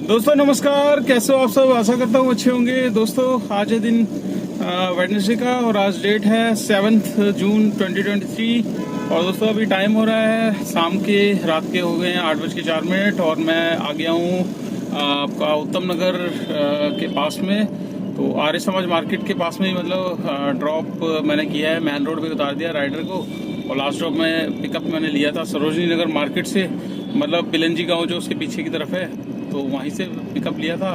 दोस्तों नमस्कार, कैसे हो आप सब। आशा करता हूँ अच्छे होंगे। दोस्तों आज है दिन वेडनेसडे का और आज डेट है 7 जून 2023। और दोस्तों अभी टाइम हो रहा है शाम के, रात के हो गए हैं 8:04 और मैं आ गया हूँ आपका उत्तम नगर के पास में। तो आर्य समाज मार्केट के पास में ही मतलब ड्रॉप मैंने किया है, मेन रोड पे उतार दिया राइडर को। और लास्ट ड्रॉप में पिकअप मैंने लिया था सरोजनी नगर मार्केट से, मतलब पिलंजी गांव जो उसके पीछे की तरफ है, तो वहीं से पिकअप लिया था।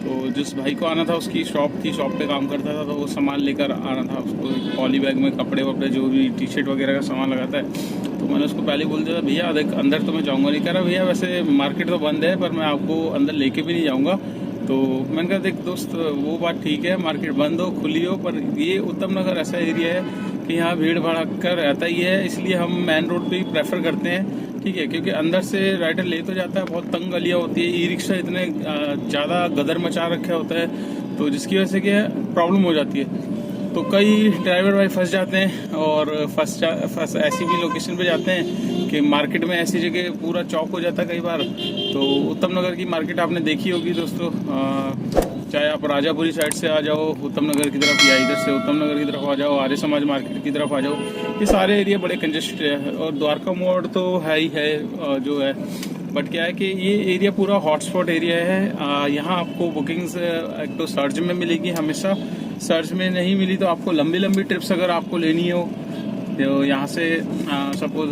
तो जिस भाई को आना था उसकी शॉप थी, शॉप पे काम करता था, तो वो सामान लेकर आना था उसको। पॉली बैग में कपड़े वपड़े जो भी टी शर्ट वगैरह का सामान लगाता है। तो मैंने उसको पहले बोल दिया था, भैया देख अंदर तो मैं जाऊँगा नहीं। कह रहा भैया वैसे मार्केट तो बंद है पर मैं आपको अंदर लेके भी नहीं जाऊँगा। तो मैंने कहा देख दोस्त, वो बात ठीक है, मार्केट बंद हो खुली हो, पर ये उत्तम नगर ऐसा एरिया है कि यहाँ भीड़ भड़का रहता ही है, इसलिए हम मेन रोड पे ही प्रेफर करते हैं। ठीक है, क्योंकि अंदर से राइडर ले तो जाता है, बहुत तंग गलियाँ होती है, ई रिक्शा इतने ज़्यादा गदर मचा रखा होता है, तो जिसकी वजह से क्या प्रॉब्लम हो जाती है। तो कई ड्राइवर भाई फंस जाते हैं और फंस ऐसी भी लोकेशन पे जाते हैं कि मार्केट में ऐसी जगह पूरा चौक हो जाता है कई बार। तो उत्तम नगर की मार्केट आपने देखी होगी दोस्तों, चाहे आप राजापुरी साइड से आ जाओ उत्तम नगर की तरफ, या इधर से उत्तम नगर की तरफ आ जाओ, आर्य समाज मार्केट की तरफ आ जाओ, ये सारे एरिया बड़े कंजेस्टेड है। और द्वारका मोड़ तो है ही है जो है, बट क्या है कि ये एरिया पूरा हॉटस्पॉट एरिया है। यहाँ आपको बुकिंग्स एक तो सर्च में मिलेगी हमेशा, सर्च में नहीं मिली तो आपको लंबी लंबी ट्रिप्स अगर आपको लेनी हो, तो यहाँ से सपोज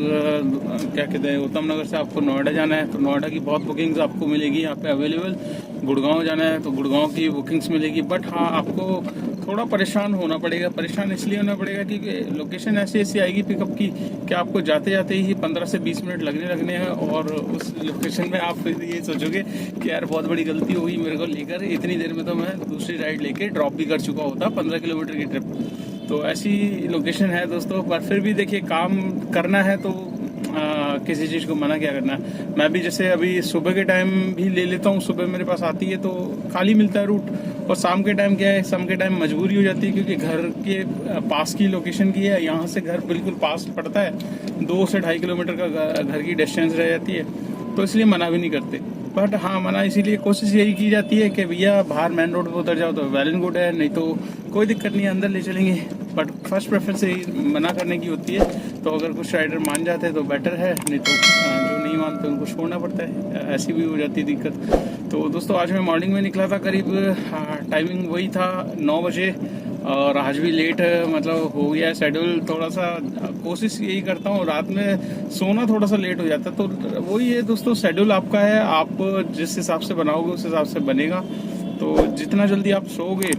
क्या कहते हैं उत्तम नगर से आपको नोएडा जाना है तो नोएडा की बहुत बुकिंग्स आपको मिलेगी यहाँ पे अवेलेबल। गुड़गांव जाना है तो गुड़गांव की बुकिंग्स मिलेगी। बट हाँ, आपको थोड़ा परेशान होना पड़ेगा। परेशान इसलिए होना पड़ेगा क्योंकि लोकेशन ऐसी ऐसी आएगी पिकअप की कि आपको जाते जाते ही 15 से 20 मिनट लगने हैं। और उस लोकेशन में आप फिर ये सोचोगे कि यार बहुत बड़ी गलती हुई मेरे को लेकर, इतनी देर में तो मैं दूसरी राइड लेके ड्रॉप भी कर चुका होता 15 किलोमीटर की ट्रिप। तो ऐसी लोकेशन है दोस्तों, पर फिर भी देखिए काम करना है तो किसी चीज़ को मना क्या करना है। मैं भी जैसे अभी सुबह के टाइम भी ले लेता हूँ, सुबह मेरे पास आती है तो खाली मिलता है रूट। और शाम के टाइम क्या है, शाम के टाइम मजबूरी हो जाती है क्योंकि घर के पास की लोकेशन की है, यहाँ से घर बिल्कुल पास पड़ता है, 2 से 2.5 किलोमीटर का घर की डिस्टेंस रह जाती है, तो इसलिए मना भी नहीं करते। बट हाँ, मना इसीलिए कोशिश यही की जाती है कि भैया बाहर मेन रोड पर उतर जाओ तो वेल एंड गुड है, नहीं तो कोई दिक्कत नहीं है, अंदर ले चलेंगे। बट फर्स्ट प्रेफरेंस यही मना करने की होती है। तो अगर कुछ राइडर मान जाते हैं तो बेटर है, नहीं तो जो नहीं मानते उनको छोड़ना पड़ता है, ऐसी भी हो जाती है दिक्कत। तो दोस्तों आज मैं मॉर्निंग में निकला था, करीब टाइमिंग वही था 9 बजे, और आज भी लेट मतलब हो गया है शेड्यूल। थोड़ा सा कोशिश यही करता हूँ, रात में सोना थोड़ा सा लेट हो जाता है, तो वही है दोस्तों, शेड्यूल आपका है, आप जिस हिसाब से बनाओगे उस हिसाब से बनेगा। तो जितना जल्दी आप सोओगे,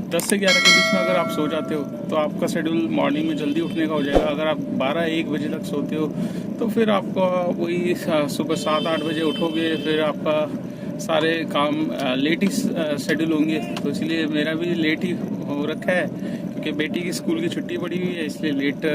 10 से 11 के बीच में अगर आप सो जाते हो तो आपका शेड्यूल मॉर्निंग में जल्दी उठने का हो जाएगा। अगर आप 12-1 बजे तक सोते हो तो फिर आपका वही सुबह 7-8 बजे उठोगे, फिर आपका सारे काम लेट ही शेड्यूल होंगे। तो इसलिए मेरा भी लेट ही हो रखा है क्योंकि बेटी की स्कूल की छुट्टी पड़ी हुई है, इसलिए लेट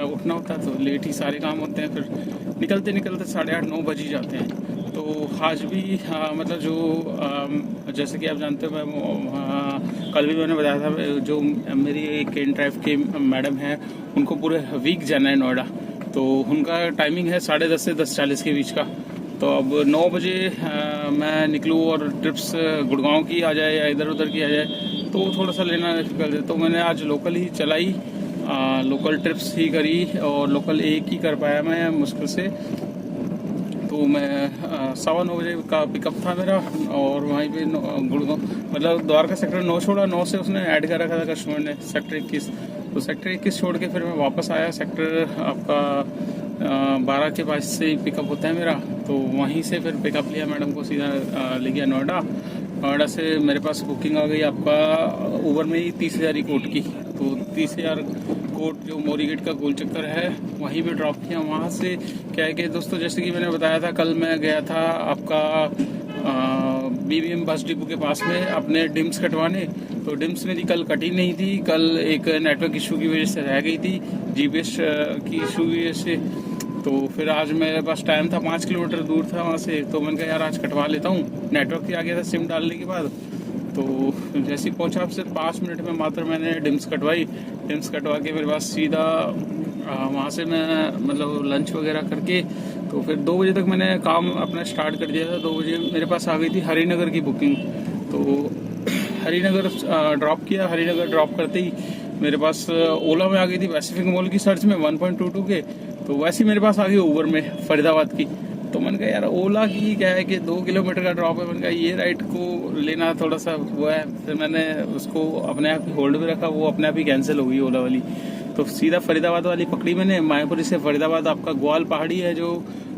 उठना होता है, तो लेट ही सारे काम होते हैं। फिर निकलते निकलते 8:30-9 बज ही जाते हैं। तो आज भी मतलब जो जैसे कि आप जानते हो, मैं कल भी मैंने बताया था, जो मेरी एक ड्राइव के मैडम हैं उनको पूरे वीक जाना है नोएडा, तो उनका टाइमिंग है 10:30 से 10:40 के बीच का। तो अब 9 बजे मैं निकलूँ और ट्रिप्स गुड़गांव की आ जाए या इधर उधर की आ जाए तो थोड़ा सा लेना डिफिकल्ट है। तो मैंने आज लोकल ही चलाई, लोकल ट्रिप्स ही करी, और लोकल एक ही कर पाया मैं मुश्किल से। तो मैं 9:15 बजे का पिकअप था मेरा, और वहीं पे गुड़गांव मतलब द्वारका सेक्टर 9 छोड़ा, 9 से उसने ऐड कर रखा था कस्टमर ने सेक्टर 21। तो सेक्टर 21 छोड़ के फिर मैं वापस आया, सेक्टर आपका 12 के पास से पिकअप होता है मेरा। तो वहीं से फिर पिकअप लिया, मैडम को सीधा ले गया नोएडा। नोएडा से मेरे पास बुकिंग आ गई आपका ऊबर में ही 30,000 कोट की। तो 30,000 कोट जो मोरी गेट का गोल चक्कर है वहीं पे ड्रॉप किया। वहाँ से क्या है कि दोस्तों, जैसे कि मैंने बताया था, कल मैं गया था आपका BBM बस डिपो के पास में अपने डिम्स कटवाने। तो डिम्स मेरी कल कटी नहीं थी, कल एक नेटवर्क इशू की वजह से रह गई थी, GPS की इशू की वजह से। तो फिर आज मेरे पास टाइम था, 5 किलोमीटर दूर था वहाँ से, तो मैंने कहा यार आज कटवा लेता हूँ। नेटवर्क भी आ गया था सिम डालने के बाद। तो जैसे ही पहुँचा, सिर्फ 5 मिनट में मात्र मैंने डिम्स कटवाई। डिम्स कटवा के मेरे पास सीधा वहाँ से मैं मतलब लंच वगैरह करके तो फिर 2 बजे तक मैंने काम अपना स्टार्ट कर दिया था। 2 बजे मेरे पास आ गई थी हरिनगर की बुकिंग। तो हरिनगर ड्रॉप किया। हरिनगर ड्रॉप करते ही मेरे पास ओला में आ गई थी पैसिफिक मॉल की सर्च में 1.22 के। तो वैसे ही मेरे पास आ गई उबर में फरीदाबाद की। तो मैंने कहा यार ओला की क्या है कि 2 किलोमीटर का ड्रॉप है। मैंने कहा ये राइड को लेना थोड़ा सा वो है। फिर मैंने उसको अपने आप ही होल्ड में रखा, वो अपने आप ही कैंसिल हो गई ओला वाली। तो सीधा फरीदाबाद वाली पकड़ी मैंने। मायापुरी से फरीदाबाद आपका ग्वाल पहाड़ी है, जो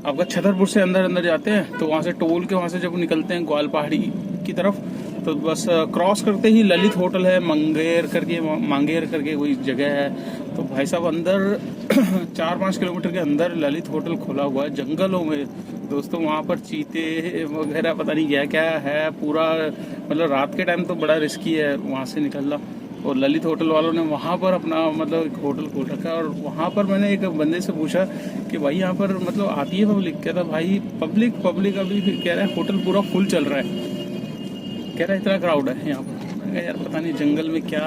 आपका छतरपुर से अंदर जाते हैं। तो वहाँ से टोल के वहाँ से जब निकलते हैं ग्वाल पहाड़ी की तरफ, तो बस क्रॉस करते ही ललित होटल है, मांगेर करके कोई जगह है। तो भाई साहब अंदर 4-5 किलोमीटर के अंदर ललित होटल खुला हुआ है जंगलों में दोस्तों। वहाँ पर चीते वगैरह पता नहीं क्या क्या है पूरा। मतलब रात के टाइम तो बड़ा रिस्की है वहाँ से निकलना। और ललित होटल वालों ने वहाँ पर अपना मतलब एक होटल खोल रखा है। और वहाँ पर मैंने एक बंदे से पूछा कि भाई यहाँ पर मतलब आती है पब्लिक? कहता भाई पब्लिक अभी कह रहा है होटल पूरा फुल चल रहा है। कह रहा है इतना क्राउड है यहाँ पर। मैंने कहा यार पता नहीं जंगल में क्या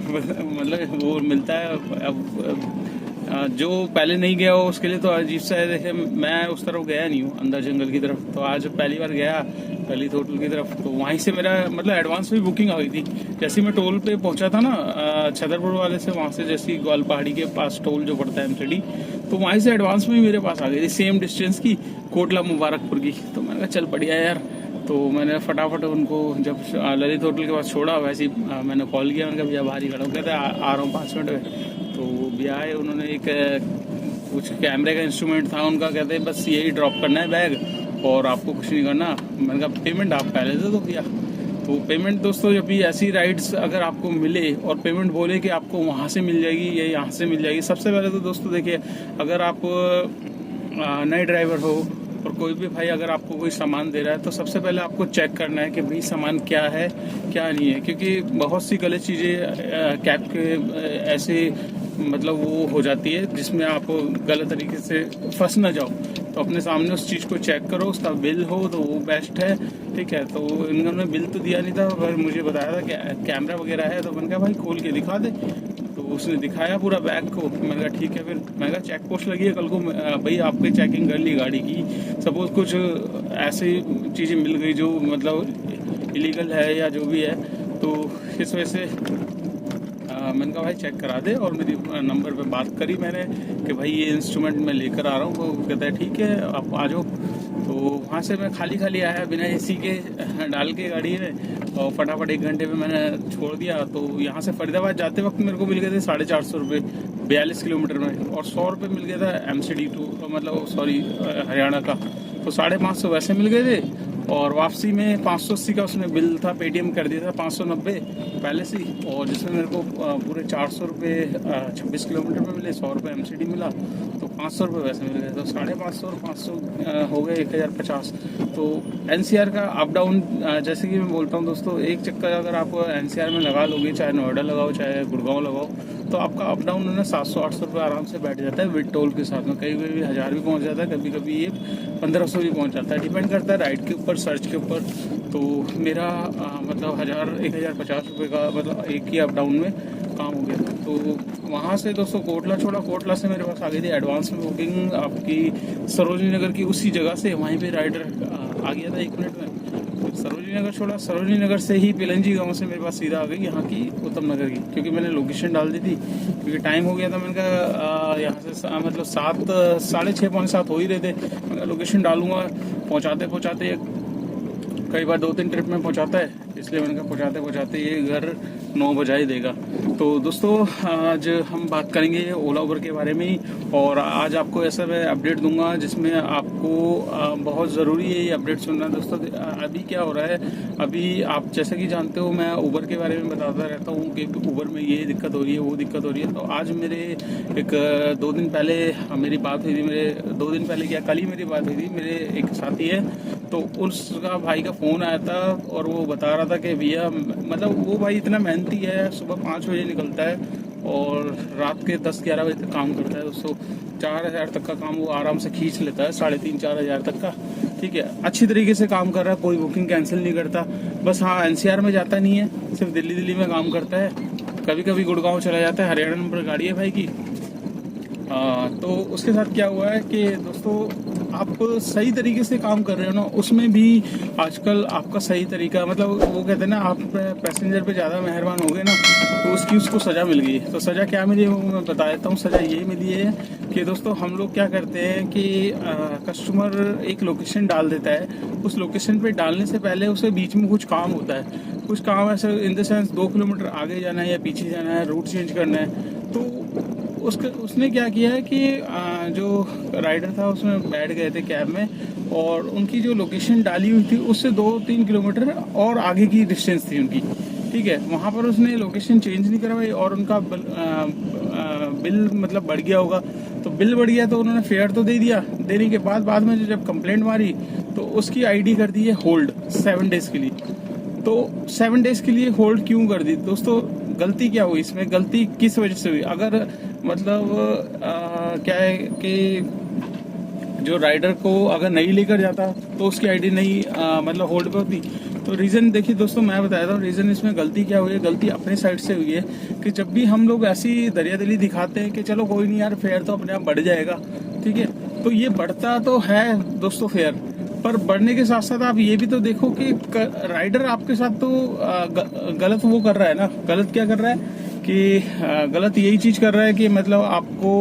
मतलब वो मिलता है। अब जो पहले नहीं गया हो उसके लिए तो अजीब सा है। देखे मैं उस तरफ गया नहीं हूँ अंदर जंगल की तरफ। तो आज पहली बार गया ललित होटल की तरफ। तो वहीं से मेरा मतलब एडवांस में बुकिंग आ गई थी। जैसे मैं टोल पे पहुंचा था ना छतरपुर वाले से, वहाँ से जैसे ग्वाल पहाड़ी के पास टोल जो पड़ता है एमसीडी, तो वहीं से एडवांस में मेरे पास आ गई थी सेम डिस्टेंस की कोटला मुबारकपुर की। तो मैंने कहा चल बढ़िया यार। तो मैंने फटाफट उनको जब ललित होटल के पास छोड़ा वैसे ही मैंने कॉल किया। मैंने कहा भैया बाहर ही खड़ा हूँ। कहते आ रहा हूँ 5 मिनट में। तो भैया आए, उन्होंने एक कुछ कैमरे का इंस्ट्रूमेंट था उनका। कहते हैं बस यही ड्रॉप करना है बैग और आपको कुछ नहीं करना। मैंने कहा पेमेंट आप पहले दे दो भैया। तो पेमेंट दोस्तों जब भी ऐसी राइड्स अगर आपको मिले और पेमेंट बोले कि आपको वहाँ से मिल जाएगी या यहाँ से मिल जाएगी, सबसे पहले तो दोस्तों देखिए अगर आप नए ड्राइवर हो और कोई भी भाई अगर आपको कोई सामान दे रहा है तो सबसे पहले आपको चेक करना है कि भाई सामान क्या है क्या नहीं है। क्योंकि बहुत सी गलत चीज़ें कैब के ऐसे मतलब वो हो जाती है जिसमें आप गलत तरीके से फंस ना जाओ। तो अपने सामने उस चीज़ को चेक करो, उसका बिल हो तो वो बेस्ट है। ठीक है, तो इन्होंने बिल तो दिया नहीं था पर मुझे बताया था कि कैमरा वगैरह है। तो मैंने कहा भाई खोल के दिखा दे। तो उसने दिखाया पूरा बैग को। मैंने कहा ठीक है। फिर मैंने कहा चेक पोस्ट लगी है कल को भाई आपने चेकिंग कर ली गाड़ी की, सपोज कुछ ऐसी चीज़ें मिल गई जो मतलब इलीगल है या जो भी है, तो इस वजह से मैंने कहा भाई चेक करा दे। और मेरी नंबर पे बात करी मैंने कि भाई ये इंस्ट्रूमेंट मैं लेकर आ रहा हूँ। तो कहता है ठीक है आप आ जाओ। तो वहाँ से मैं खाली आया बिना एसी के डाल के गाड़ी में और फटाफट 1 घंटे में मैंने छोड़ दिया। तो यहाँ से फरीदाबाद जाते वक्त मेरे को मिल गए थे 450 रुपये 42 किलोमीटर में। और 100 रुपये मिल गया था एमसीडी टू मतलब सॉरी हरियाणा का। तो 550 वैसे मिल गए थे। और वापसी में 580 का उसने बिल था, पेटीएम कर दिया था 590 पहले से ही। और जिसमें मेरे को पूरे 400 रुपये 26 किलोमीटर में मिले, 100 रुपये एमसीडी मिला। तो 500 रुपये वैसे मिल गए। तो 550 और 500 हो गए 1050। तो एनसीआर का अप डाउन जैसे कि मैं बोलता हूँ दोस्तों, एक चक्कर अगर आप एनसीआर में लगा लोगे, चाहे नोएडा लगाओ चाहे गुड़गांव लगाओ, तो आपका अप डाउन है ना 700-800 रुपये आराम से बैठ जाता है विद टोल के साथ में। कभी कभी 1000 भी पहुंच जाता है, कभी कभी ये 1500 भी पहुंच जाता है। डिपेंड करता है राइड के ऊपर, सर्च के ऊपर। तो मेरा मतलब 1050 रुपये का मतलब एक ही अप डाउन में काम हो गया था। तो वहाँ से दोस्तों कोटला छोड़ा। कोटला से मेरे पास आ गई थी एडवांस में बुकिंग आपकी सरोजनी नगर की उसी जगह से। वहीं पे राइडर आ गया था 1 मिनट में। सरोजनी नगर छोड़ा। सरोजनी नगर से ही पिलंजी गांव से मेरे पास सीधा आ गई यहाँ की उत्तम नगर की, क्योंकि मैंने लोकेशन डाल दी थी क्योंकि टाइम हो गया था। मैंने कहा यहाँ से मतलब 7 साढ़े 6 पौने 7 हो ही रहे थे। मैं लोकेशन डालूंगा, पहुँचाते कई बार 2-3 ट्रिप में पहुँचाता है, इसलिए मैंने कहा पहुँचाते ये घर 9 बजा ही देगा। तो दोस्तों आज हम बात करेंगे ओला उबर के बारे में ही। और आज आपको ऐसा मैं अपडेट दूंगा जिसमें आपको बहुत ज़रूरी है ये अपडेट सुनना दोस्तों। अभी क्या हो रहा है, अभी आप जैसे कि जानते हो मैं उबर के बारे में बताता रहता हूँ कि उबर में ये दिक्कत हो रही है वो दिक्कत हो रही है। तो आज मेरे एक 2 दिन पहले मेरी बात हुई थी, मेरे 2 दिन पहले क्या कल ही मेरी बात हुई थी। मेरे एक साथी है तो उसका भाई का फ़ोन आया था और वो बता रहा था कि भैया मतलब वो भाई इतना मेहनती है, सुबह 5 बजे निकलता है और रात के 10-11 बजे तक काम करता है। दोस्तों 4000 तक का काम वो आराम से खींच लेता है, 3,500-4 हज़ार तक का। ठीक है, अच्छी तरीके से काम कर रहा है, कोई बुकिंग कैंसिल नहीं करता। बस हाँ एनसीआर में जाता नहीं है, सिर्फ दिल्ली में काम करता है। कभी कभी गुड़गांव चला जाता है, हरियाणा नंबर गाड़ी है भाई की। तो उसके साथ क्या हुआ है कि दोस्तों आप सही तरीके से काम कर रहे हो ना, उसमें भी आजकल आपका सही तरीका, मतलब वो कहते हैं ना, आप पैसेंजर पे ज़्यादा मेहरबान हो गए ना, तो उसको सज़ा मिल गई। तो सज़ा क्या मिली है वो मैं बता देता हूँ। सज़ा ये मिली है कि दोस्तों हम लोग क्या करते हैं कि कस्टमर एक लोकेशन डाल देता है, उस लोकेशन पे डालने से पहले उसे बीच में कुछ काम होता है, कुछ काम ऐसे इन द सेंस 2 किलोमीटर आगे जाना है या पीछे जाना है, रूट चेंज करना है। तो उसने क्या किया है कि जो राइडर था उसमें बैठ गए थे कैब में, और उनकी जो लोकेशन डाली हुई थी उससे 2-3 किलोमीटर और आगे की डिस्टेंस थी उनकी, ठीक है। वहाँ पर उसने लोकेशन चेंज नहीं करवाई और उनका बिल मतलब बढ़ गया होगा। तो बिल बढ़ गया तो उन्होंने फेयर तो दे दिया, देने के बाद में जब कंप्लेंट मारी तो उसकी आईडी कर दी है होल्ड 7 डेज के लिए। तो 7 डेज के लिए होल्ड क्यों कर दी दोस्तों? गलती क्या हुई इसमें, गलती किस वजह से हुई? अगर मतलब क्या है कि जो राइडर को अगर नहीं लेकर जाता तो उसकी आईडी नहीं मतलब होल्ड पे होती। तो रीज़न देखिए दोस्तों, मैं बताया था रीज़न इसमें गलती क्या हुई है। गलती अपने साइड से हुई है कि जब भी हम लोग ऐसी दरियादिली दिखाते हैं कि चलो कोई नहीं यार, फेयर तो अपने आप बढ़ जाएगा, ठीक है, तो ये बढ़ता तो है दोस्तों फेयर, पर बढ़ने के साथ साथ आप ये भी तो देखो कि राइडर आपके साथ तो गलत वो कर रहा है ना। गलत क्या कर रहा है कि गलत यही चीज कर रहा है कि मतलब आपको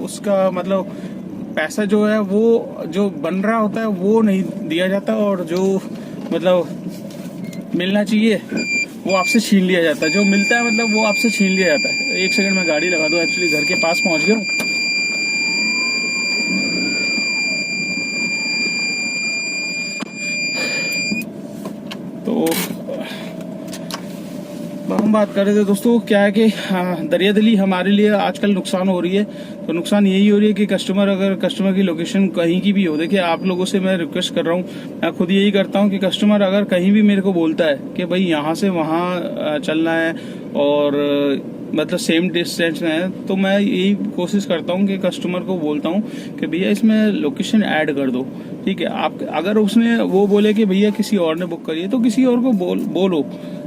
उसका मतलब पैसा जो है वो जो बन रहा होता है वो नहीं दिया जाता, और जो मतलब मिलना चाहिए वो आपसे छीन लिया जाता है। जो मिलता है मतलब वो आपसे छीन लिया जाता है। एक सेकंड में गाड़ी लगा दो, एक्चुअली घर के पास पहुंच गया हूँ। तो हम बात कर रहे थे दोस्तों, क्या है कि दरियादिली हमारे लिए आजकल नुकसान हो रही है। तो नुकसान यही हो रही है कि अगर कस्टमर की लोकेशन कहीं की भी हो, देखिए आप लोगों से मैं रिक्वेस्ट कर रहा हूँ, मैं खुद यही करता हूँ कि कस्टमर अगर कहीं भी मेरे को बोलता है कि भाई यहाँ से वहाँ चलना है और मतलब सेम डिस्टेंस में है, तो मैं यही कोशिश करता हूँ कि कस्टमर को बोलता हूँ कि भैया इसमें लोकेशन ऐड कर दो, ठीक है। आप अगर उसने वो बोले कि भैया किसी और ने बुक करी है, तो किसी और को बोलो,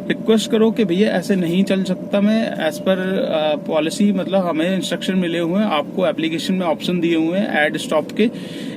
रिक्वेस्ट करो कि भैया ऐसे नहीं चल सकता मैं, एज पर पॉलिसी मतलब हमें इंस्ट्रक्शन मिले हुए हैं, आपको एप्लीकेशन में ऑप्शन दिए हुए हैं ऐड स्टॉप के।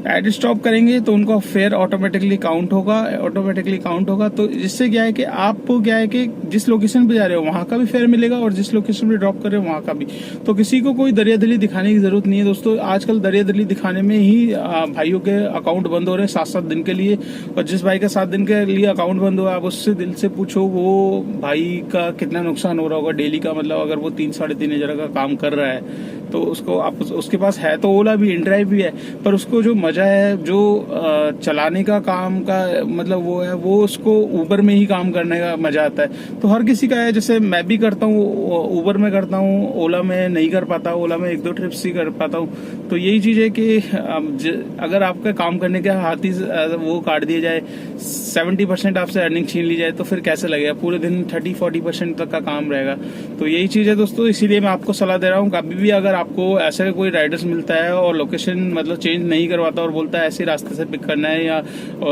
ऐड स्टॉप करेंगे तो उनका फेयर ऑटोमेटिकली काउंट होगा। तो जिससे क्या है कि आपको क्या है कि जिस लोकेशन पे जा रहे हो वहां का भी फेयर मिलेगा और जिस लोकेशन पे ड्रॉप कर रहे हो वहां का भी। तो किसी को कोई दरियादिली दिखाने की जरूरत नहीं है दोस्तों। आजकल दरियादिली दिखाने में ही भाइयों के अकाउंट बंद हो रहे हैं 7-7 दिन के लिए, और जिस भाई का 7 दिन के लिए अकाउंट बंद हुआ, आप उससे दिल से पूछो वो भाई का कितना नुकसान हो रहा होगा डेली का। मतलब अगर वो 3-3.5 हजार का काम कर रहा है तो उसको आप उसके पास है तो ओला भी, इनड्राइव भी है, पर उसको जो मजा है, जो चलाने का काम का मतलब वो है, वो उसको ऊबर में ही काम करने का मजा आता है। तो हर किसी का है, जैसे मैं भी करता हूँ, ऊबर में करता हूँ, ओला में नहीं कर पाता, ओला में 1-2 ट्रिप्स ही कर पाता हूँ। तो यही चीज है कि अगर आपका काम करने के हाथ ही वो काट दिया जाए, 70% आपसे अर्निंग छीन ली जाए, तो फिर कैसे लगेगा? पूरे दिन 30-40% तक का काम रहेगा। तो यही चीज है दोस्तों, इसीलिए मैं आपको सलाह दे रहा हूँ, कभी भी अगर आपको ऐसा कोई राइडर्स मिलता है और लोकेशन मतलब चेंज नहीं करवाता और बोलता है ऐसे रास्ते से पिक करना है या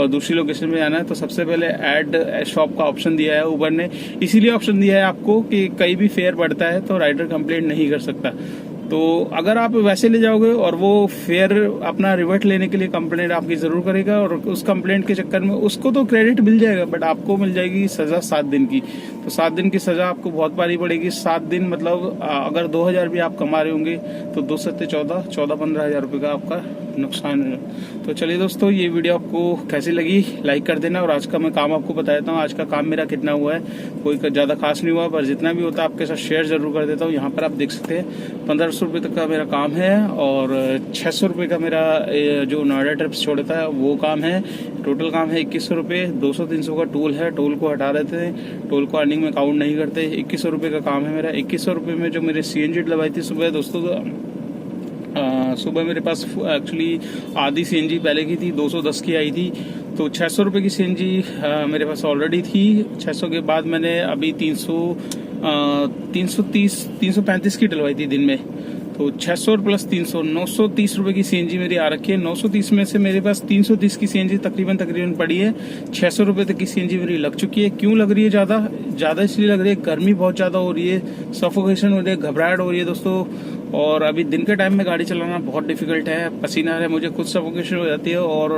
दूसरी लोकेशन में जाना है, तो सबसे पहले ऐड शॉप का ऑप्शन दिया है ऊबर ने। इसीलिए ऑप्शन दिया है आपको कि कहीं भी फेयर बढ़ता है तो राइडर कंप्लेंट नहीं कर सकता। तो अगर आप वैसे ले जाओगे और वो फेयर अपना रिवर्ट लेने के लिए कंप्लेंट आपकी जरूर करेगा, और उस कंप्लेंट के चक्कर में उसको तो क्रेडिट मिल जाएगा, बट आपको मिल जाएगी सजा 7 दिन की। तो 7 दिन की सजा आपको बहुत भारी पड़ेगी। 7 दिन मतलब अगर 2,000 भी आप कमा रहे होंगे तो 2 7 14-15 हजार रुपये का आपका नुकसान है। तो चलिए दोस्तों, ये वीडियो आपको कैसी लगी लाइक कर देना, और आज का मैं काम आपको बता देता हूँ आज का काम मेरा कितना हुआ है। कोई ज्यादा खास नहीं हुआ, पर जितना भी होता है आपके साथ शेयर जरूर कर देता हूँ। यहाँ पर आप देख सकते हैं 1500 रुपये तक का मेरा काम है, और 600 रुपये का मेरा जो नोएडा ट्रिप्स छोड़ता है वो काम है। टोटल काम है 2100 रुपये। 200-300 का टोल है, टोल को हटा देते हैं, टोल को अर्निंग में काउंट नहीं करते। 2100 रुपये का काम है मेरा। 2100 रुपये में जो मेरे CNG डलवाई थी सुबह दोस्तों, सुबह मेरे पास एक्चुअली आधी CNG पहले की थी, 210 की आई थी, तो 600 रुपये की CNG मेरे पास ऑलरेडी थी। 600 के बाद मैंने अभी 335 की डलवाई थी दिन में, तो 600 प्लस 300 930 रुपये की CNG मेरी आ रखी है। 930 में से मेरे पास 330 की CNG तकरीबन पड़ी है। 600 रुपये तक की CNG मेरी लग चुकी है। क्यों लग रही है ज़्यादा इसलिए लग रही है, गर्मी बहुत ज़्यादा हो रही है, सफोकेशन हो रही है, घबराहट हो रही है दोस्तों, और अभी दिन के टाइम में गाड़ी चलाना बहुत डिफिकल्ट है, पसीना आ रहा है मुझे, खुद सफोकेशन हो जाती है और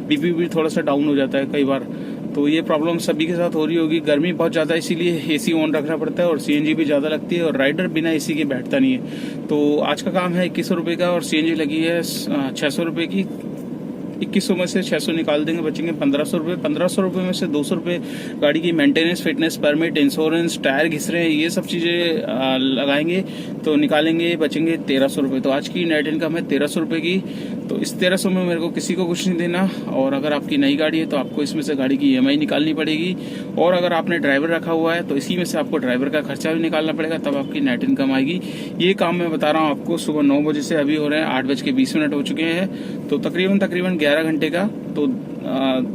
बीपी भी थोड़ा सा डाउन हो जाता है कई बार। तो ये प्रॉब्लम सभी के साथ हो रही होगी। गर्मी बहुत ज़्यादा, इसीलिए एसी ऑन रखना पड़ता है और सीएनजी भी ज़्यादा लगती है और राइडर बिना एसी के बैठता नहीं है। तो आज का काम है 2100 रुपये का और सीएनजी लगी है 600 रुपये की। 2100 में से 600 निकाल देंगे, बचेंगे 1500 रुपये। 1500 रुपये में से 200 रुपये गाड़ी की maintenance, fitness permit, insurance, tyre घिस रहे हैं, ये सब चीज़ें लगाएंगे तो निकालेंगे, बचेंगे 1300 रुपये। तो आज की नेट इनकम है 1300 रुपये की। तो इस 1300 में मेरे को किसी को कुछ नहीं देना। और अगर आपकी नई गाड़ी है तो आपको इसमें से गाड़ी की EMI निकालनी पड़ेगी। और अगर आपने ड्राइवर रखा हुआ है तो इसी में से आपको ड्राइवर का खर्चा भी निकालना पड़ेगा, तब आपकी नेट इनकम आएगी। ये काम मैं बता रहा हूँ आपको सुबह 9 बजे से, अभी हो रहे हैं 8:20 हो चुके हैं। तो तकरीबन 11 घंटे का, तो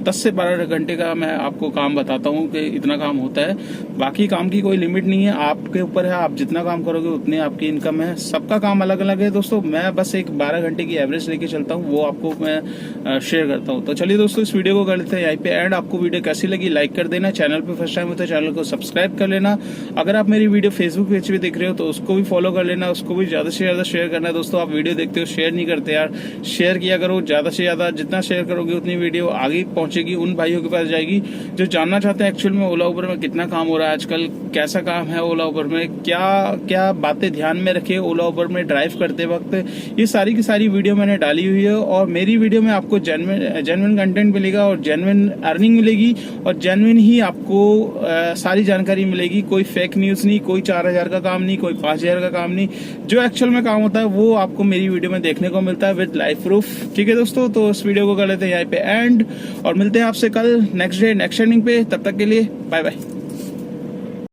10 से 12 घंटे का मैं आपको काम बताता हूँ कि इतना काम होता है। बाकी काम की कोई लिमिट नहीं है, आपके ऊपर है, आप जितना काम करोगे उतने आपकी इनकम है। सबका काम अलग अलग है दोस्तों, मैं बस एक 12 घंटे की एवरेज लेके चलता हूँ, वो आपको मैं शेयर करता हूँ। तो चलिए दोस्तों, इस वीडियो को कर लेते हैं यहीं पे एंड। आपको वीडियो कैसी लगी लाइक कर देना, चैनल पे फर्स्ट टाइम हो तो चैनल को सब्सक्राइब कर लेना। अगर आप मेरी वीडियो फेसबुक पेज पे देख रहे हो तो उसको भी फॉलो कर लेना, उसको भी ज्यादा से ज्यादा शेयर करना है। दोस्तों आप वीडियो देखते हो, शेयर नहीं करते यार, शेयर किया करो ज्यादा से ज्यादा। जितना शेयर करोगे उतनी वीडियो आगे पहुंचेगी, उन भाइयों के पास जाएगी जो जानना चाहते हैं एक्चुअल में ओला उबर में कितना काम हो रहा है आजकल, कैसा काम है ओला उबर में, क्या क्या बातें ध्यान में रखे ओला उबर में ड्राइव करते वक्त। ये सारी की सारी वीडियो मैंने डाली हुई है और मेरी वीडियो में आपको जेन्युइन कंटेंट मिलेगा और जेन्युइन अर्निंग मिलेगी और जेन्युइन ही आपको सारी जानकारी मिलेगी। कोई फेक न्यूज नहीं, कोई 4000 का काम नहीं, कोई 5000 का काम नहीं। जो एक्चुअल में काम होता है वो आपको मेरी वीडियो में देखने को मिलता है विद लाइव प्रूफ। ठीक है दोस्तों, तो इस वीडियो को कर लेते हैं यहाँ पे एंड और मिलते हैं आपसे कल नेक्स्ट डे नेक्स्ट ट्रेनिंग पे। तब तक के लिए बाय बाय।